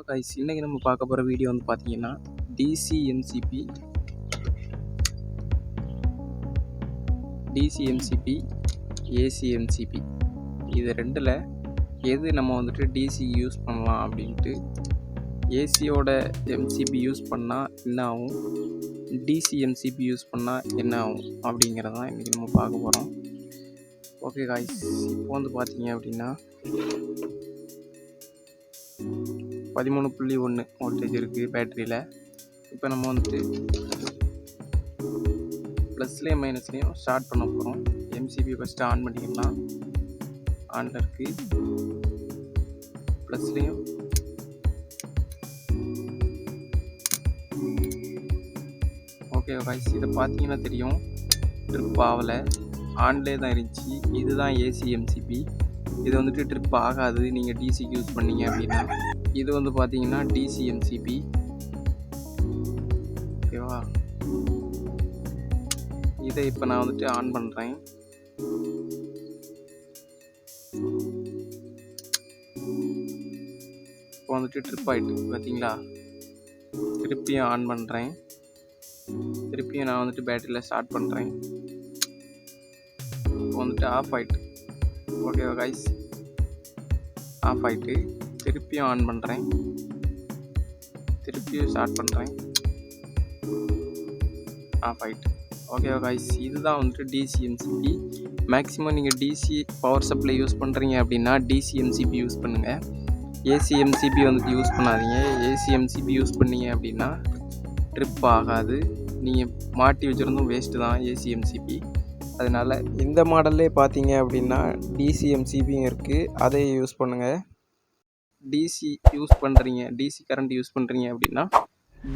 Guys இன்றைக்கி நம்ம பார்க்க போகிற வீடியோ வந்து பார்த்தீங்கன்னா டிசிஎம்சிபி ஏசிஎம்சிபி இது ரெண்டில் எது நம்ம வந்துட்டு டிசி யூஸ் பண்ணலாம் அப்படின்ட்டு ஏசியோட எம்சிபி யூஸ் பண்ணால் என்ன ஆகும், டிசிஎம்சிபி யூஸ் பண்ணால் என்ன ஆகும் அப்படிங்கிறதான் இன்றைக்கி நம்ம பார்க்க போகிறோம். ஓகே காய்ஸ், இப்போ வந்து பார்த்தீங்க அப்படின்னா 13.1 வோல்டேஜ் இருக்குது பேட்டரியில். இப்போ நம்ம வந்துட்டு ப்ளஸ்லேயும் மைனஸ்லேயும் ஸ்டார்ட் பண்ண போகிறோம். எம்சிபி ஃபஸ்ட்டு ஆன் பண்ணிக்கலாம். ஆனில் இருக்குது. ப்ளஸ்லேயும் ஓகே கைஸ், இதை பார்த்தீங்கன்னா தெரியும், ட்ரிப் ஆகலை, ஆன்லேயே தான் இருந்துச்சு. இதுதான் ஏசி எம்சிபி. இது வந்துட்டு ட்ரிப் ஆகாது நீங்கள் டிசிக்கு யூஸ் பண்ணீங்க அப்படின்னா. இது வந்து பார்த்தீங்கன்னா டிசிஎம்சிபி. ஓகேவா, இதை இப்போ நான் வந்துட்டு ஆன் பண்ணுறேன். இப்போ வந்துட்டு ட்ரிப் ஆகிட்டு பார்த்தீங்களா. திருப்பியும் ஆன் பண்ணுறேன். திருப்பியும் நான் வந்துட்டு பேட்டரியில் ஸ்டார்ட் பண்ணுறேன். இப்போ வந்துட்டு ஆஃப் ஆகிட்டு. ஓகேவா கைஸ், ஆஃப் ஆகிட்டு திருப்பியும் ஆன் பண்ணுறேன். திருப்பியும் ஸ்டார்ட் பண்ணுறேன். ஆஃப் ஆகிட்டு. ஓகேவா கைஸ், இதுதான் வந்துட்டு டிசிஎம்சிபி. மேக்ஸிமம் நீங்கள் டிசி பவர் சப்ளை யூஸ் பண்ணுறீங்க அப்படின்னா டிசிஎம்சிபி யூஸ் பண்ணுங்கள். ஏசிஎம்சிபி வந்துட்டு யூஸ் பண்ணாதீங்க. ஏசிஎம்சிபி யூஸ் பண்ணீங்க அப்படின்னா ட்ரிப் ஆகாது. நீங்கள் மாட்டி வச்சுருந்தும் வேஸ்ட்டு தான் ஏசிஎம்சிபி. அதனால் இந்த மாடல்லே பார்த்தீங்க அப்படின்னா டிசிஎம்சிபியும் இருக்குது, அதை யூஸ் பண்ணுங்கள். டிசி யூஸ் பண்ணுறீங்க, டிசி கரண்ட் யூஸ் பண்ணுறீங்க அப்படின்னா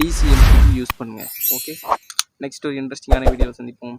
டிசிஎம்சிபி யூஸ் பண்ணுங்கள். ஓகே, நெக்ஸ்ட் ஒரு இன்ட்ரெஸ்டிங்கான வீடியோவில் சந்திப்போம்.